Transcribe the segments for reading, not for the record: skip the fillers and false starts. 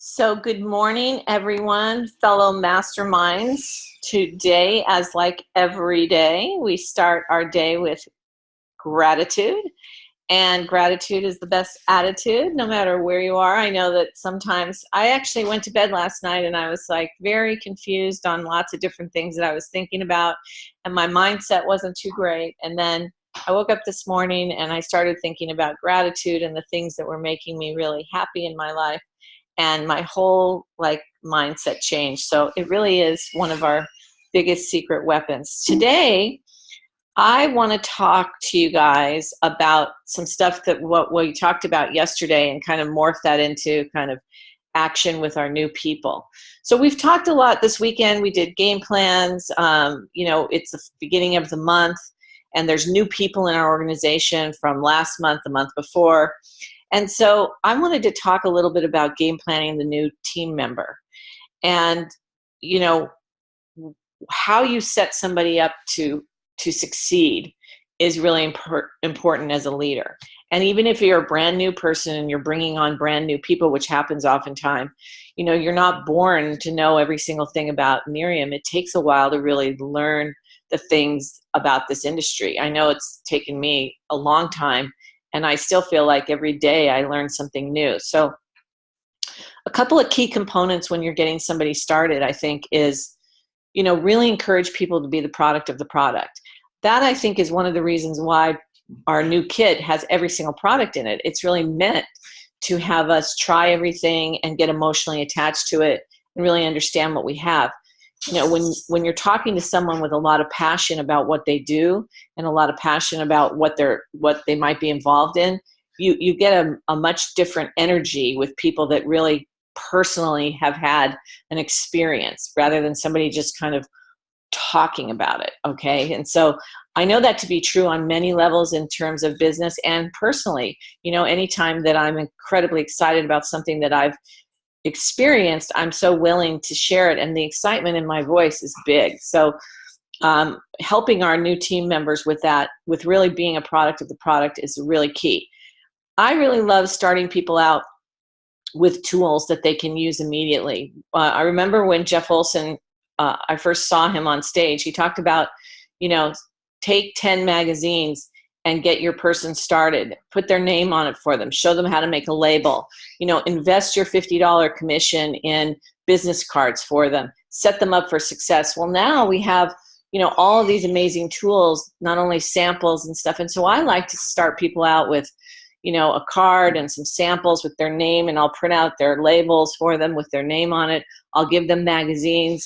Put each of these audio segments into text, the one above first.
So good morning, everyone, fellow masterminds. Today, as like every day, we start our day with gratitude. And gratitude is the best attitude, no matter where you are. I know that sometimes I actually went to bed last night and I was like very confused on lots of different things that I was thinking about, and my mindset wasn't too great. And then I woke up this morning and I started thinking about gratitude and the things that were making me really happy in my life, and my whole mindset changed. So it really is one of our biggest secret weapons. Today, I want to talk to you guys about some stuff that what we talked about yesterday and kind of morph that into kind of action with our new people. So we've talked a lot this weekend. We did game plans. It's the beginning of the month, and there's new people in our organization from last month, the month before. And so I wanted to talk a little bit about game planning the new team member, and how you set somebody up to succeed is really important as a leader. And even if you're a brand new person and you're bringing on brand new people, which happens oftentimes, you're not born to know every single thing about Miriam. It takes a while to really learn the things about this industry. I know it's taken me a long time, and I still feel like every day I learn something new. So a couple of key components when you're getting somebody started, I think, is, really encourage people to be the product of the product. That, I think, is one of the reasons why our new kit has every single product in it. It's really meant to have us try everything and get emotionally attached to it and really understand what we have. When you're talking to someone with a lot of passion about what they do and a lot of passion about what they might be involved in, you get a much different energy with people that really personally have had an experience rather than somebody just kind of talking about it. Okay. And so I know that to be true on many levels in terms of business and personally. Anytime that I'm incredibly excited about something that I've experienced, I'm so willing to share it, and the excitement in my voice is big. So helping our new team members with that, with really being a product of the product, is really key. I really love starting people out with tools that they can use immediately. I remember when Jeff Olson, I first saw him on stage, he talked about, take 10 magazines and get your person started. Put their name on it for them. Show them how to make a label. Invest your $50 commission in business cards for them. Set them up for success. Well, now we have, all of these amazing tools, not only samples and stuff. And so I like to start people out with, a card and some samples with their name, and I'll print out their labels for them with their name on it. I'll give them magazines.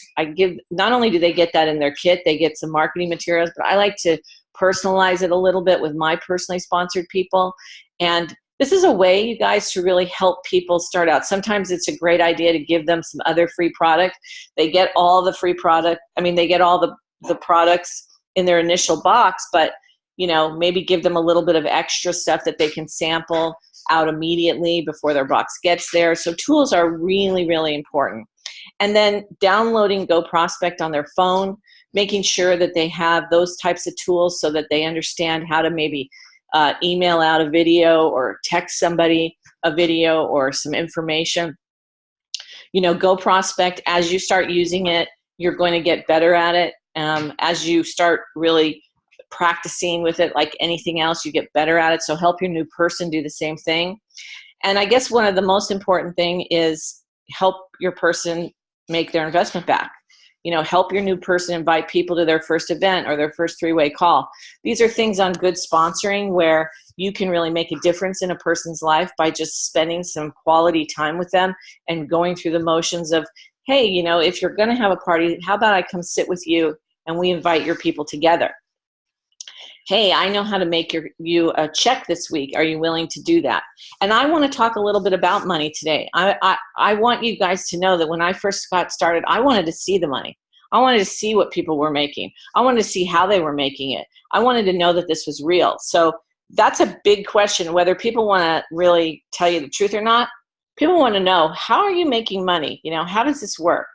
Not only do they get that in their kit, they get some marketing materials, but I like to personalize it a little bit with my personally sponsored people. And this is a way, you guys, to really help people start out. Sometimes it's a great idea to give them some other free product. They get all the free product. They get all the products in their initial box, but maybe give them a little bit of extra stuff that they can sample out immediately before their box gets there. So tools are really, really important. And then downloading GoProspect on their phone, making sure that they have those types of tools so that they understand how to maybe email out a video or text somebody a video or some information. GoProspect, as you start using it, you're going to get better at it. As you start really practicing with it, like anything else, you get better at it. So help your new person do the same thing. And I guess one of the most important thing is help your person make their investment back. Help your new person invite people to their first event or their first three-way call. These are things on good sponsoring where you can really make a difference in a person's life by just spending some quality time with them and going through the motions of, hey, if you're going to have a party, how about I come sit with you and we invite your people together? Hey, I know how to make you a check this week. Are you willing to do that? And I want to talk a little bit about money today. I want you guys to know that when I first got started, I wanted to see the money. I wanted to see what people were making. I wanted to see how they were making it. I wanted to know that this was real. So that's a big question, whether people want to really tell you the truth or not. People want to know, how are you making money? How does this work?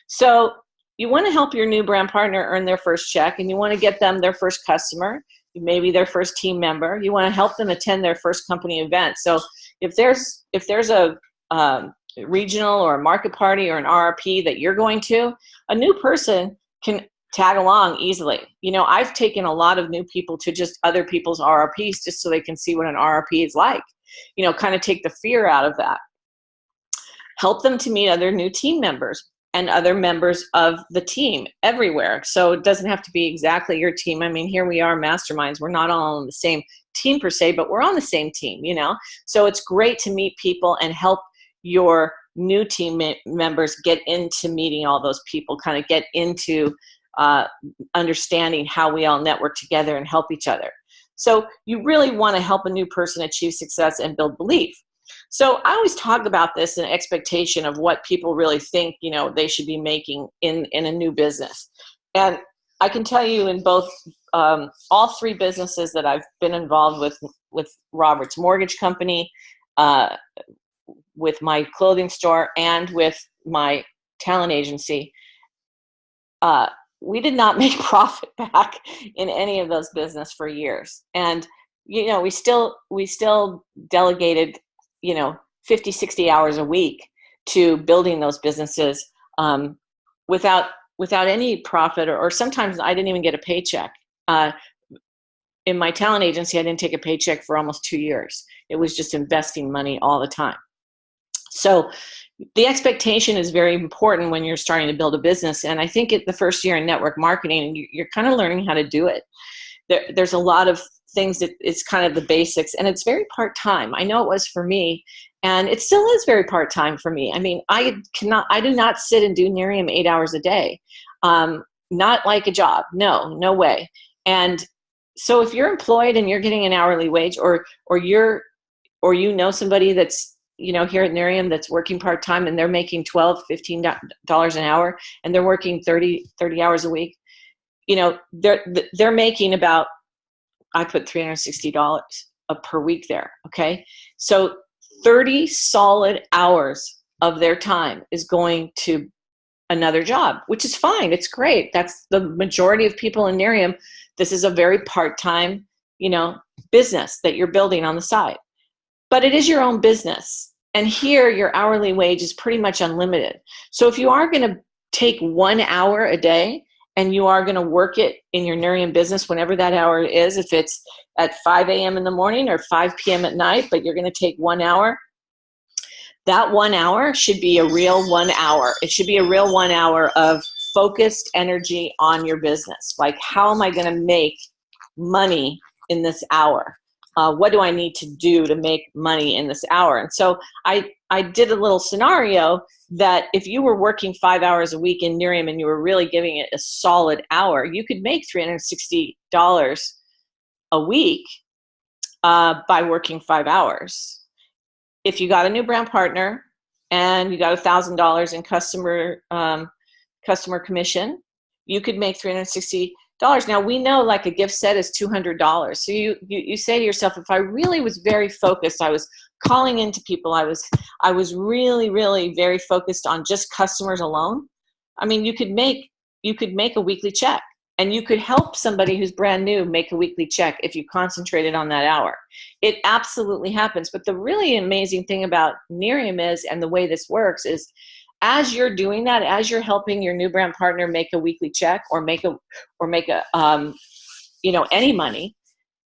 So you want to help your new brand partner earn their first check, and you want to get them their first customer, maybe their first team member. You want to help them attend their first company event. So if there's a regional or a market party or an RRP that you're going to, a new person can tag along easily. You know, I've taken a lot of new people to just other people's RRPs just so they can see what an RRP is like. You know, kind of take the fear out of that. Help them to meet other new team members and other members of the team everywhere. So it doesn't have to be exactly your team. I mean, here we are, masterminds. We're not all on the same team per se, but we're on the same team, you know? So it's great to meet people and help your new team members get into meeting all those people, kind of get into understanding how we all network together and help each other. So you really want to help a new person achieve success and build belief. So I always talk about this in expectation of what people really think, you know, they should be making in a new business. And I can tell you in both, all three businesses that I've been involved with Roberts Mortgage Company, with my clothing store, and with my talent agency, we did not make profit back in any of those business for years. And, you know, we still delegated, you know, 50, 60 hours a week to building those businesses without any profit, or sometimes I didn't even get a paycheck. In my talent agency, I didn't take a paycheck for almost 2 years. It was just investing money all the time. So the expectation is very important when you're starting to build a business. And I think the first year in network marketing, you're kind of learning how to do it. There's a lot of things that it's kind of the basics, and it's very part-time. I know it was for me, and it still is very part-time for me. I mean, I do not sit and do Nerium 8 hours a day. Not like a job. No way. And so if you're employed and you're getting an hourly wage, or you know somebody that's, you know, here at Nerium that's working part-time and they're making $12, $15 an hour, and they're working 30 hours a week, you know, they're making about, I put $360 per week there. Okay. So 30 solid hours of their time is going to another job, which is fine. It's great. That's the majority of people in Nerium. This is a very part-time, you know, business that you're building on the side, but it is your own business. And here your hourly wage is pretty much unlimited. So if you are going to take 1 hour a day and you are going to work it in your Nerium business, whenever that hour is, if it's at 5 a.m. in the morning or 5 p.m. at night, but you're going to take 1 hour, that 1 hour should be a real 1 hour. It should be a real 1 hour of focused energy on your business. Like, how am I going to make money in this hour? What do I need to do to make money in this hour? And so I did a little scenario that if you were working 5 hours a week in Nerium and you were really giving it a solid hour, you could make $360 a week by working 5 hours. If you got a new brand partner and you got $1,000 in customer commission, you could make $360. Now we know like a gift set is $200. So you say to yourself, if I really was very focused, I was calling into people, I was really, really very focused on just customers alone. I mean, you could make a weekly check, and you could help somebody who's brand new make a weekly check if you concentrated on that hour. It absolutely happens. But the really amazing thing about Nerium is, and the way this works is, as you're doing that, as you're helping your new brand partner make a weekly check or make a you know, any money,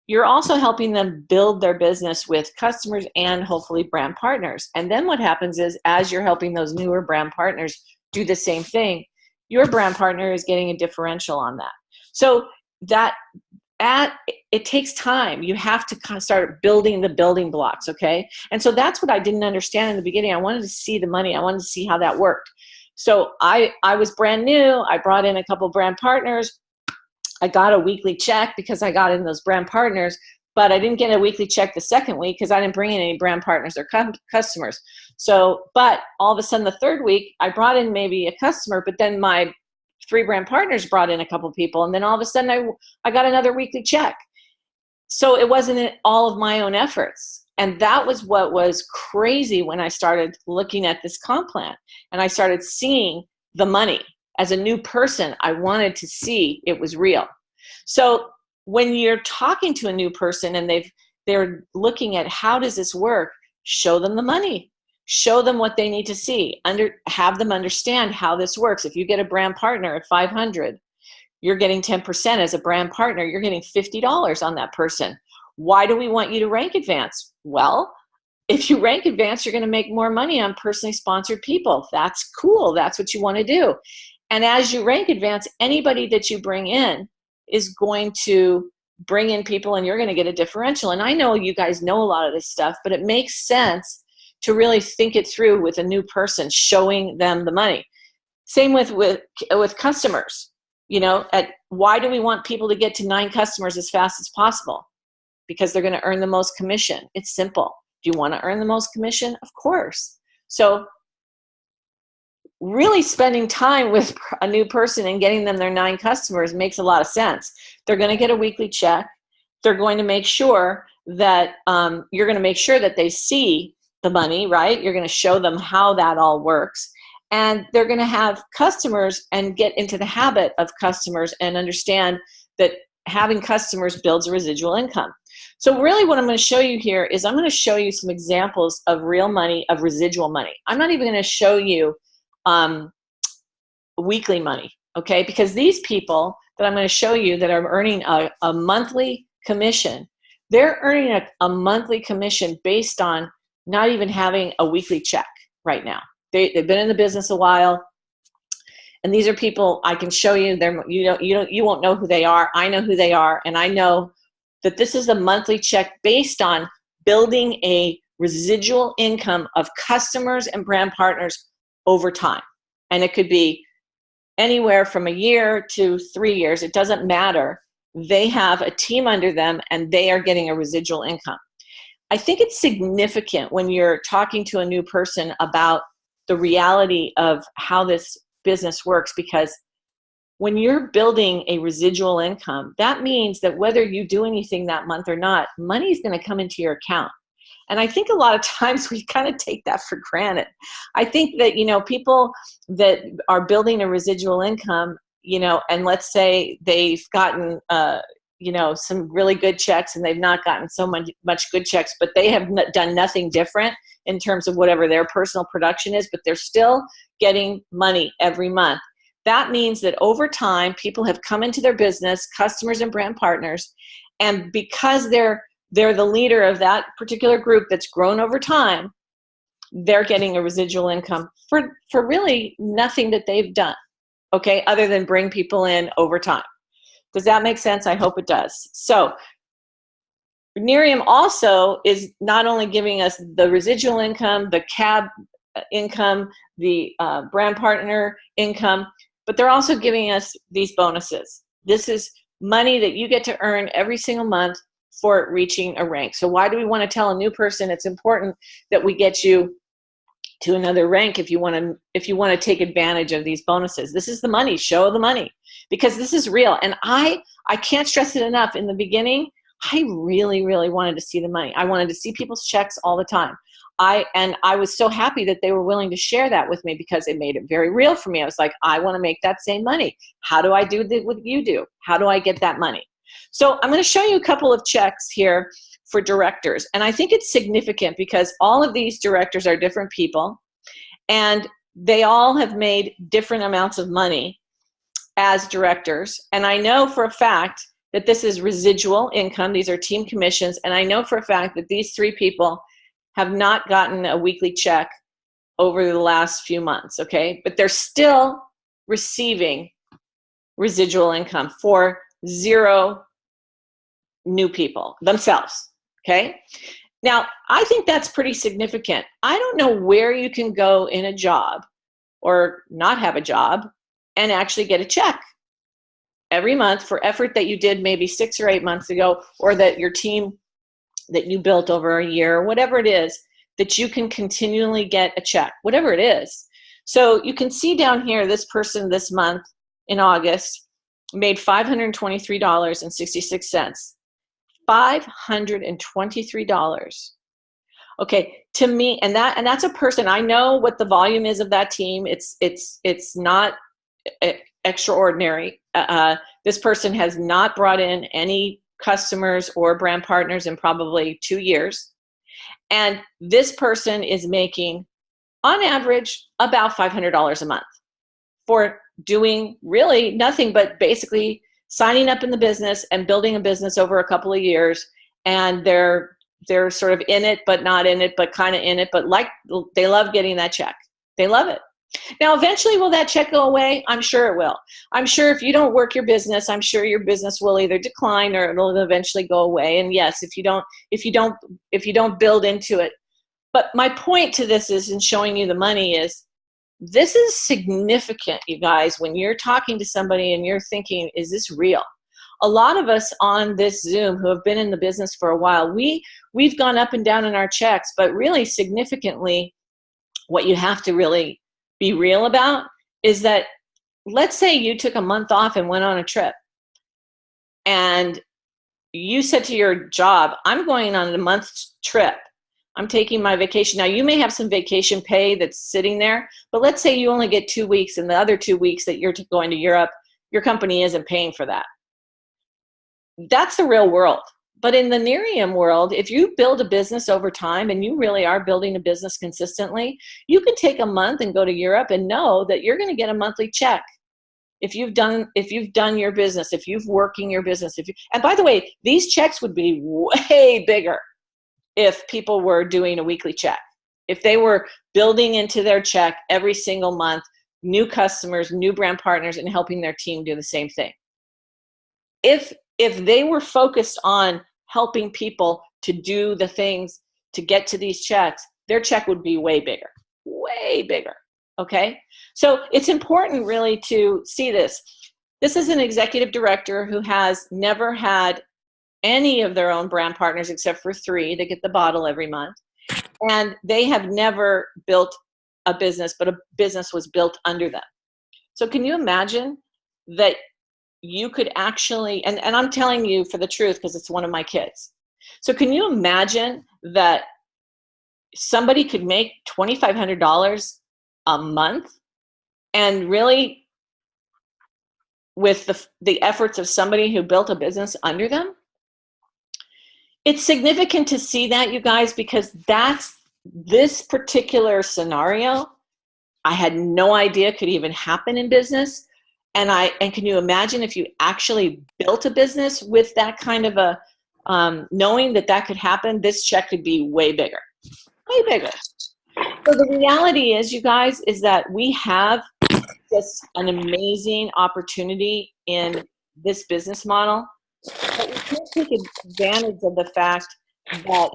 you're also helping them build their business with customers and hopefully brand partners. And then what happens is, as you're helping those newer brand partners do the same thing, your brand partner is getting a differential on that. So it takes time. You have to kind of start building the building blocks, okay? And so that's what I didn't understand in the beginning. I wanted to see the money. I wanted to see how that worked. So I was brand new. I brought in a couple brand partners. I got a weekly check because I got in those brand partners, but I didn't get a weekly check the second week because I didn't bring in any brand partners or customers. So, but all of a sudden the third week, I brought in maybe a customer, but then my 3 brand partners brought in a couple people, and then all of a sudden I got another weekly check. So it wasn't all of my own efforts. And that was what was crazy when I started looking at this comp plan and I started seeing the money. As a new person, I wanted to see it was real. So when you're talking to a new person and they're looking at how does this work, show them the money. show them what they need to see, have them understand how this works. If you get a brand partner at 500, you're getting 10% as a brand partner. You're getting $50 on that person. Why do we want you to rank advance? Well, if you rank advance, you're going to make more money on personally sponsored people. That's cool. That's what you want to do. And as you rank advance, anybody that you bring in is going to bring in people, and you're going to get a differential. And I know you guys know a lot of this stuff, but it makes sense to really think it through with a new person, showing them the money. Same with customers. You know, why do we want people to get to 9 customers as fast as possible? Because they're going to earn the most commission. It's simple. Do you want to earn the most commission? Of course. So really spending time with a new person and getting them their 9 customers makes a lot of sense. They're going to get a weekly check. They're going to make sure that you're going to make sure that they see the money, right? You're going to show them how that all works. And they're going to have customers and get into the habit of customers and understand that having customers builds a residual income. So really what I'm going to show you here is I'm going to show you some examples of real money, of residual money. I'm not even going to show you weekly money, okay? Because these people that I'm going to show you that are earning a monthly commission, they're earning a monthly commission based on not even having a weekly check right now. They've been in the business a while, and these are people I can show you. You won't know who they are. I know who they are, and I know that this is a monthly check based on building a residual income of customers and brand partners over time. And it could be anywhere from a year to 3 years. It doesn't matter. They have a team under them, and they are getting a residual income. I think it's significant when you're talking to a new person about the reality of how this business works, because when you're building a residual income, that means that whether you do anything that month or not, money is going to come into your account. And I think a lot of times we kind of take that for granted. I think that, you know, people that are building a residual income, you know, and let's say they've gotten, you know, some really good checks, and they've not gotten so much good checks, but they have done nothing different in terms of whatever their personal production is, but they're still getting money every month. That means that over time, people have come into their business, customers and brand partners, and because they're the leader of that particular group that's grown over time, they're getting a residual income for really nothing that they've done, okay, other than bring people in over time. Does that make sense? I hope it does. So Nerium also is not only giving us the residual income, the CAB income, the brand partner income, but they're also giving us these bonuses. This is money that you get to earn every single month for reaching a rank. So why do we want to tell a new person it's important that we get you to another rank if you want to take advantage of these bonuses? This is the money. Show the money, because this is real. And I can't stress it enough. In the beginning, I really, really wanted to see the money. I wanted to see people's checks all the time. I was so happy that they were willing to share that with me, because it made it very real for me. I was like, I want to make that same money. How do I do what you do? How do I get that money? So I'm going to show you a couple of checks here for directors. And I think it's significant because all of these directors are different people, and they all have made different amounts of money as directors. And I know for a fact that this is residual income. These are team commissions. And I know for a fact that these 3 people have not gotten a weekly check over the last few months, okay? But they're still receiving residual income for 0 new people themselves, okay? Now, I think that's pretty significant. I don't know where you can go in a job or not have a job and actually get a check every month for effort that you did maybe 6 or 8 months ago, or that your team that you built over a year, or whatever it is, that you can continually get a check, whatever it is. So you can see down here, this person this month in August made $523.66. $523. Okay, to me, and that's a person, I know what the volume is of that team. It's not extraordinary. This person has not brought in any customers or brand partners in probably 2 years. And this person is making on average, about $500 a month for doing really nothing but basically signing up in the business and building a business over a couple of years. And they're sort of in it, but not in it, but kind of in it, but like they love getting that check. They love it. Now, eventually, will that check go away? I'm sure it will. I'm sure if you don't work your business, I'm sure your business will either decline or it'll eventually go away. And yes, if you don't build into it. But my point to this is in showing you the money is this is significant, you guys, when you're talking to somebody and you're thinking, is this real? A lot of us on this Zoom who have been in the business for a while, we've gone up and down in our checks, but really significantly, what you have to really be real about is that, let's say you took a month off and went on a trip and you said to your job, I'm going on a month's trip. I'm taking my vacation. Now, you may have some vacation pay that's sitting there, but let's say you only get 2 weeks and the other 2 weeks that you're going to Europe, your company isn't paying for that. That's the real world. But in the Nerium world, if you build a business over time and you really are building a business consistently, you can take a month and go to Europe and know that you're going to get a monthly check. If you've done your business, if you've working your business, and by the way, these checks would be way bigger if people were doing a weekly check. If they were building into their check every single month, new customers, new brand partners, and helping their team do the same thing. If they were focused on helping people to do the things to get to these checks, their check would be way bigger, okay? So it's important really to see this. This is an executive director who has never had any of their own brand partners except for 3 that get the bottle every month. And they have never built a business, but a business was built under them. So can you imagine that you could actually, and I'm telling you for the truth because it's one of my kids. So can you imagine that somebody could make $2,500 a month and really with the efforts of somebody who built a business under them? It's significant to see that, you guys, because that's this particular scenario I had no idea could even happen in business. And can you imagine if you actually built a business with that kind of a, knowing that could happen, this check could be way bigger. So the reality is, you guys, is that we have just an amazing opportunity in this business model, but we can't take advantage of the fact that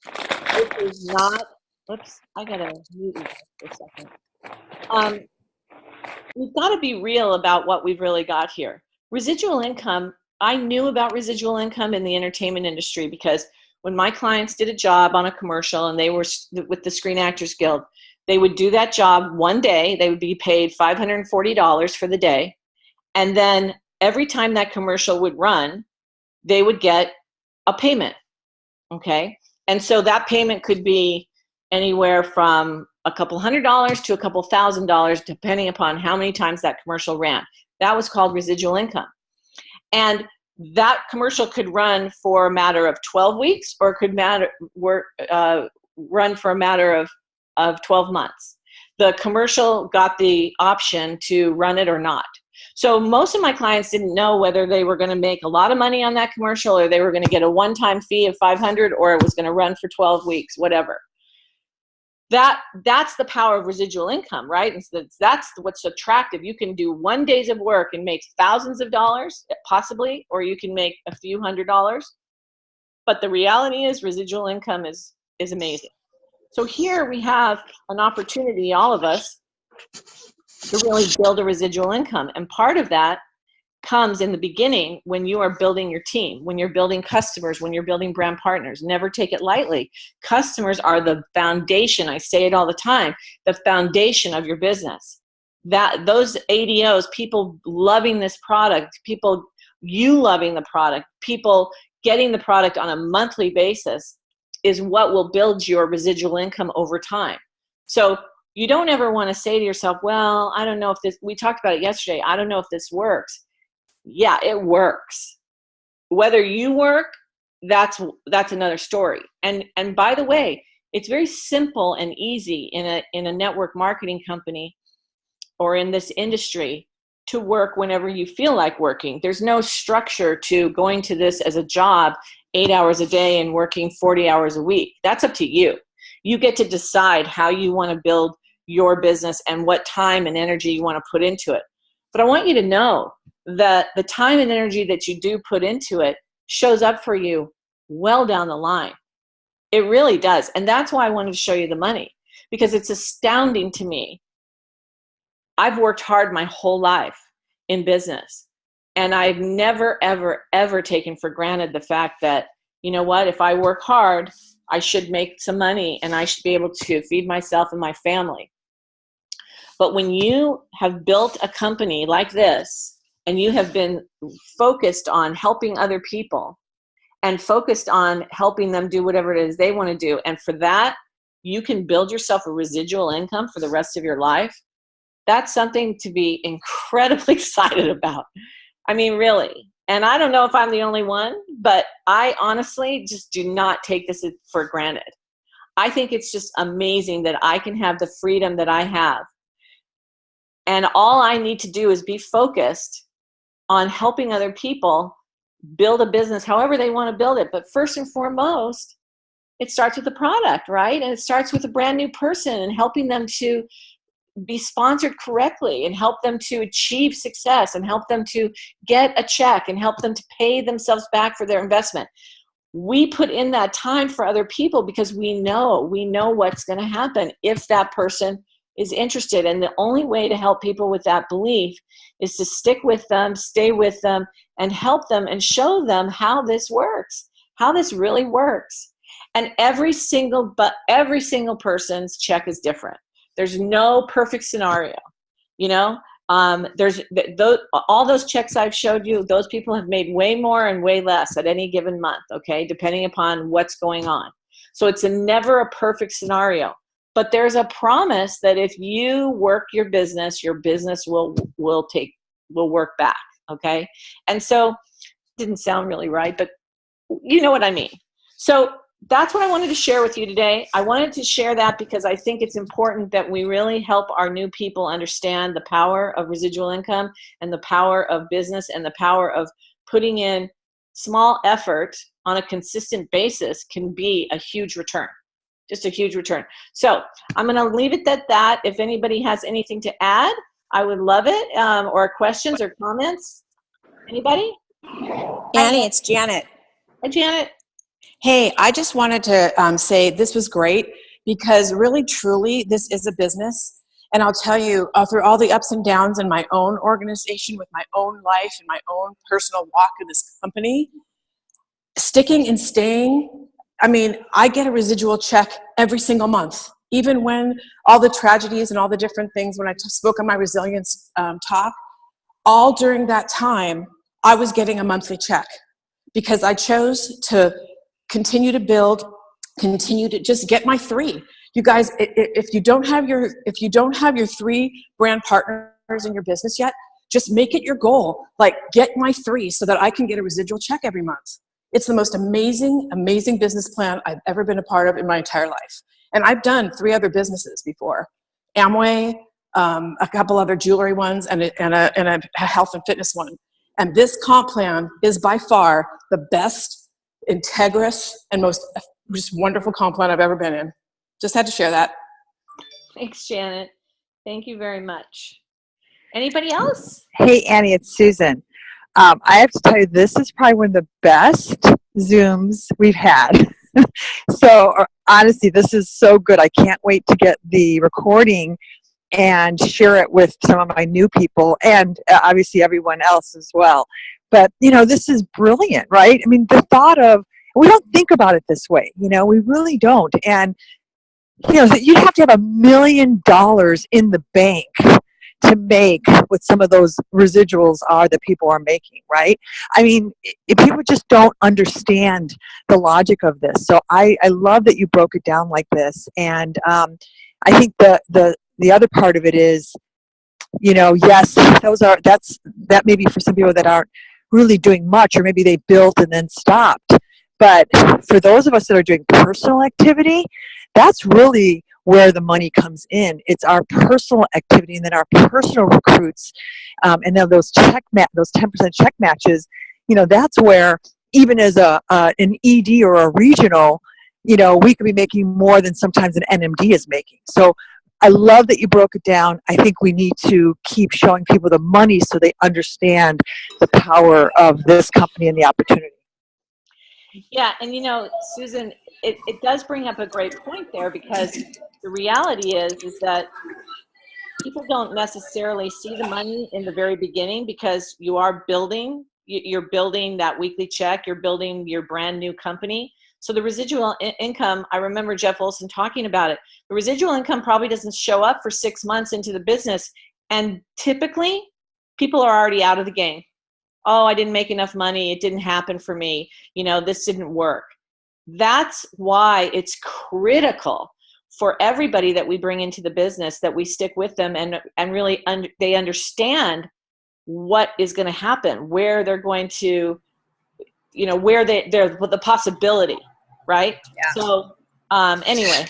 it is not, whoops, I gotta mute you for a second. We've got to be real about what we've really got here. Residual income, I knew about residual income in the entertainment industry because when my clients did a job on a commercial and they were with the Screen Actors Guild, they would do that job one day, they would be paid $540 for the day. And then every time that commercial would run, they would get a payment, okay? And so that payment could be anywhere from a couple $100s to a couple $1,000, depending upon how many times that commercial ran. That was called residual income. And that commercial could run for a matter of 12 weeks or it could run for a matter of 12 months. The commercial got the option to run it or not. So most of my clients didn't know whether they were going to make a lot of money on that commercial or they were going to get a one-time fee of $500 or it was going to run for 12 weeks, whatever. That's the power of residual income, right? And so that's what's attractive. You can do 1 day of work and make thousands of dollars, possibly, or you can make a few $100s. But the reality is residual income is amazing. So here we have an opportunity, all of us, to really build a residual income. And part of that comes in the beginning when you are building your team, when you're building customers, when you're building brand partners. Never take it lightly. Customers are the foundation. I say it all the time, the foundation of your business. That those ADOs, people loving this product, you loving the product, people getting the product on a monthly basis is what will build your residual income over time. So you don't ever want to say to yourself, well, I don't know if this, we talked about it yesterday, I don't know if this works. Yeah, it works. Whether you work, that's another story. And by the way, It's very simple and easy in a network marketing company or in this industry to work whenever you feel like working. There's no structure to going to this as a job 8 hours a day and working 40 hours a week. That's up to you. You get to decide how you want to build your business and what time and energy you want to put into it. But I want you to know that the time and energy that you do put into it shows up for you well down the line. It really does. And that's why I wanted to show you the money, because it's astounding to me. I've worked hard my whole life in business, and I've never, ever, ever taken for granted the fact that, you know what, if I work hard, I should make some money and I should be able to feed myself and my family. But when you have built a company like this and you have been focused on helping other people and focused on helping them do whatever it is they want to do, and for that, you can build yourself a residual income for the rest of your life, that's something to be incredibly excited about. I mean, really. And I don't know if I'm the only one, but I honestly just do not take this for granted. I think it's just amazing that I can have the freedom that I have. And all I need to do is be focused on helping other people build a business however they want to build it. But first and foremost, it starts with the product, right? And it starts with a brand new person and helping them to be sponsored correctly and help them to achieve success and help them to get a check and help them to pay themselves back for their investment. We put in that time for other people because we know what's going to happen if that person is interested. And the only way to help people with that belief is to stick with them, stay with them, and help them and show them how this works, how this really works. And every single person's check is different. There's no perfect scenario, you know. There's all those checks I've showed you. Those people have made way more and way less at any given month, okay, depending upon what's going on. So it's never a perfect scenario. But there's a promise that if you work your business will work back, okay? And so, didn't sound really right, but you know what I mean. So that's what I wanted to share with you today. I wanted to share that because I think it's important that we really help our new people understand the power of residual income and the power of business and the power of putting in small effort on a consistent basis can be a huge return, just a huge return. So I'm going to leave it at that. If anybody has anything to add, I would love it, or questions or comments. Anybody? Annie, it's Janet. Hi, Janet. Hey, I just wanted to say this was great because really, truly, this is a business. And I'll tell you, through all the ups and downs in my own organization, with my own life and my own personal walk in this company, sticking and staying, I mean, I get a residual check every single month, even when all the tragedies and all the different things, when I spoke on my resilience talk, all during that time, I was getting a monthly check because I chose to continue to build, continue to just get my 3. You guys, if you don't have your 3 brand partners in your business yet, just make it your goal. Like, get my 3 so that I can get a residual check every month. It's the most amazing, amazing business plan I've ever been a part of in my entire life. And I've done 3 other businesses before: Amway, a couple other jewelry ones, and a health and fitness one. And this comp plan is by far the best, integrous, and most just wonderful comp plan I've ever been in. Just had to share that. Thanks, Janet. Thank you very much. Anybody else? Hey, Annie, it's Susan. I have to tell you, this is probably one of the best Zooms we've had. So honestly, this is so good. I can't wait to get the recording and share it with some of my new people and obviously everyone else as well. But, you know, this is brilliant, right? I mean, the thought of, we don't think about it this way, you know, we really don't. And, you know, you'd have to have $1 million in the bank to make what some of those residuals are that people are making, right? I mean, people just don't understand the logic of this. So I love that you broke it down like this. And I think the other part of it is, you know, yes, that may be for some people that aren't really doing much, or maybe they built and then stopped. But for those of us that are doing personal activity, That's really where the money comes in. It's our personal activity, and then our personal recruits, and then those 10% check matches. That's where, even as an ED or a regional, we could be making more than sometimes an NMD is making. So I love that you broke it down. I think we need to keep showing people the money so they understand the power of this company and the opportunity. Yeah, and Susan, it does bring up a great point there, because the reality is that people don't necessarily see the money in the very beginning, because you're building that weekly check, you're building your brand new company. So the residual income, I remember Jeff Olson talking about it, the residual income probably doesn't show up for 6 months into the business, and typically people are already out of the game. Oh, I didn't make enough money, it didn't happen for me, this didn't work. That's why it's critical for everybody that we bring into the business that we stick with them, and really they understand what is going to happen, where they're going to, where they're the possibility, right? Yeah. So anyway.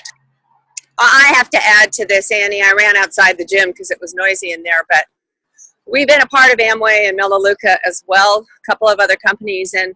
I have to add to this, Annie. I ran outside the gym because it was noisy in there, but we've been a part of Amway and Melaleuca as well, a couple of other companies. And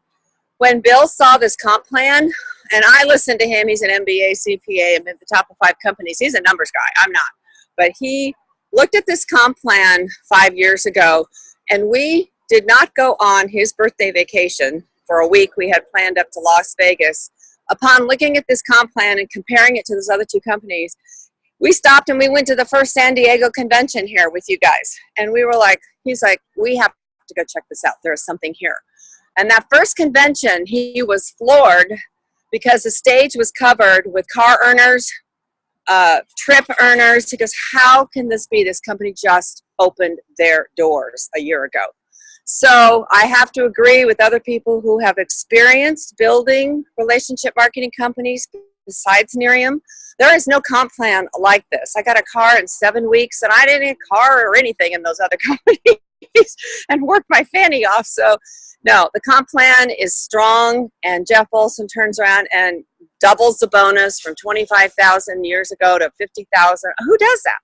when Bill saw this comp plan, and I listened to him, he's an MBA, CPA, and in the top of 5 companies. He's a numbers guy, I'm not. But he looked at this comp plan 5 years ago, and we did not go on his birthday vacation for a week. We had planned up to Las Vegas. Upon looking at this comp plan and comparing it to those other 2 companies, we stopped and we went to the first San Diego convention here with you guys. And we were like, he's like, we have to go check this out. There's something here. And that first convention, he was floored because the stage was covered with car earners, trip earners. He goes, how can this be? This company just opened their doors a year ago. So I have to agree with other people who have experienced building relationship marketing companies besides Nerium. There is no comp plan like this. I got a car in 7 weeks, and I didn't get a car or anything in those other companies and worked my fanny off. So no, the comp plan is strong, and Jeff Olson turns around and doubles the bonus from 25,000 years ago to 50,000. Who does that?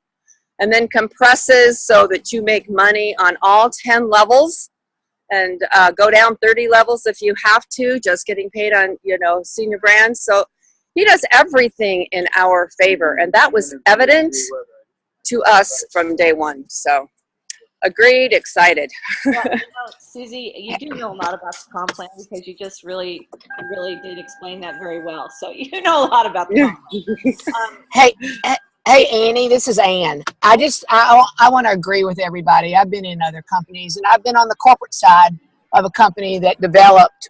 And then compresses so that you make money on all 10 levels, and go down 30 levels if you have to, just getting paid on, senior brands. So he does everything in our favor, and that was evident to us from day one. So agreed, excited. Yeah, Susie, you do know a lot about the comp plan, because you just really did explain that very well. So you know a lot about the comp plan. Hey, Annie, this is Ann. I want to agree with everybody. I've been in other companies, and I've been on the corporate side of a company that developed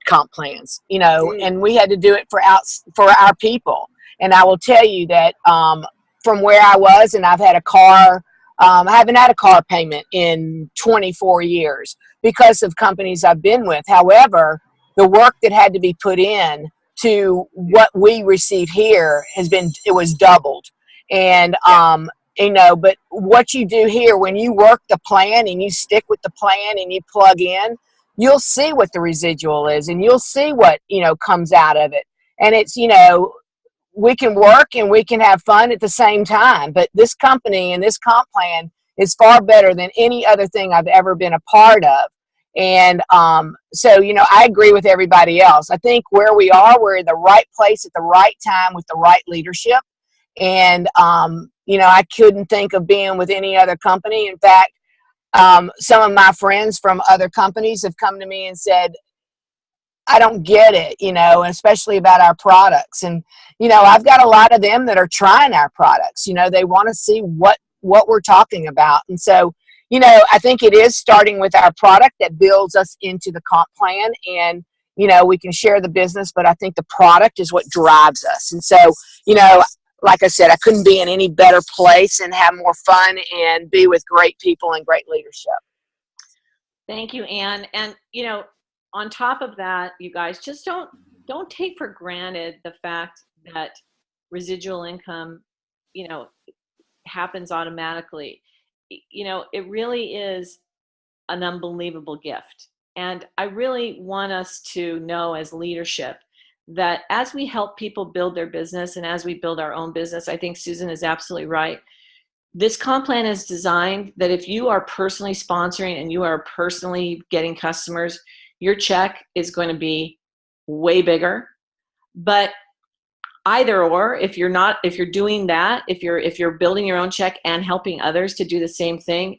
comp plans, and we had to do it for our people. And I will tell you that from where I was, and I've had a car, I haven't had a car payment in 24 years because of companies I've been with. However, the work that had to be put in to what we receive here it was doubled. And, but what you do here, when you work the plan and you stick with the plan and you plug in, you'll see what the residual is, and you'll see what, comes out of it. And it's, we can work and we can have fun at the same time, but this company and this comp plan is far better than any other thing I've ever been a part of. And so, I agree with everybody else. I think where we are, we're in the right place at the right time with the right leadership. And, I couldn't think of being with any other company. In fact, some of my friends from other companies have come to me and said, I don't get it, especially about our products. And, I've got a lot of them that are trying our products. They want to see what we're talking about. And so, I think it is starting with our product that builds us into the comp plan, and, we can share the business, but I think the product is what drives us. And so, like I said, I couldn't be in any better place and have more fun and be with great people and great leadership. Thank you, Ann. And, on top of that, you guys, just don't take for granted the fact that residual income, happens automatically. It really is an unbelievable gift. And I really want us to know as leadership that as we help people build their business and as we build our own business, I think Susan is absolutely right. This comp plan is designed that if you are personally sponsoring and you are personally getting customers, your check is going to be way bigger. But either or, if you're doing that, if you're building your own check and helping others to do the same thing,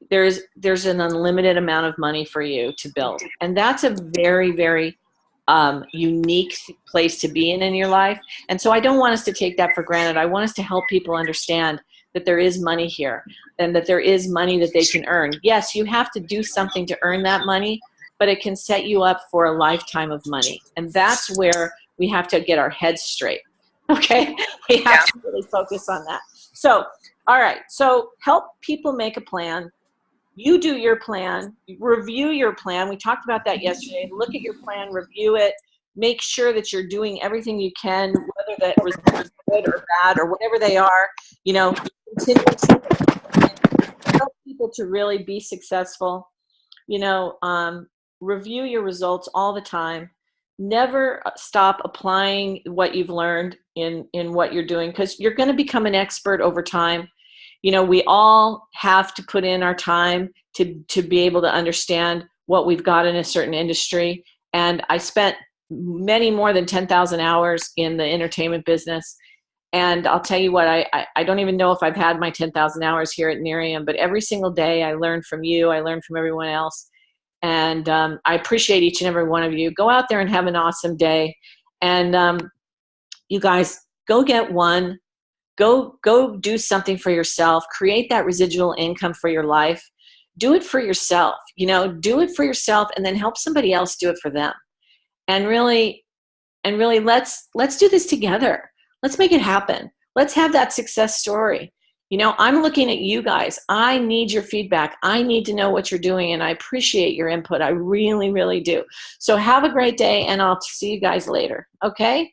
there's an unlimited amount of money for you to build. And that's a very, very unique place to be in your life. And so I don't want us to take that for granted. I want us to help people understand that there is money here and that there is money that they can earn. Yes, you have to do something to earn that money, but it can set you up for a lifetime of money. And that's where we have to get our heads straight. Okay? We have to really focus on that. So, all right. So help people make a plan. You do your plan, review your plan. We talked about that yesterday. Look at your plan, review it, make sure that you're doing everything you can, whether that results are good or bad or whatever they are, continue to help people to really be successful. Review your results all the time. Never stop applying what you've learned in what you're doing, because you're going to become an expert over time. We all have to put in our time to be able to understand what we've got in a certain industry. And I spent many more than 10,000 hours in the entertainment business. And I'll tell you what, I don't even know if I've had my 10,000 hours here at Nerium, but every single day I learn from you. I learn from everyone else. And I appreciate each and every one of you. Go out there and have an awesome day. And you guys, go get one. Go do something for yourself. Create that residual income for your life. Do it for yourself. Do it for yourself, and then help somebody else do it for them. And really, let's do this together. Let's make it happen. Let's have that success story. I'm looking at you guys. I need your feedback. I need to know what you're doing, and I appreciate your input. I really, really do. So have a great day, and I'll see you guys later. Okay?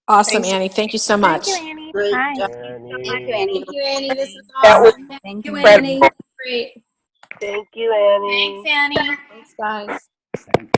Awesome, Annie. Thank you so much. Thank you, Annie. Great Bye. job. Thank Thank you, Annie. Thank you, Annie. This is That was awesome. Thank you, incredible. Annie. Great. Thank you, Annie. Thanks, Annie. Thanks, guys. Thank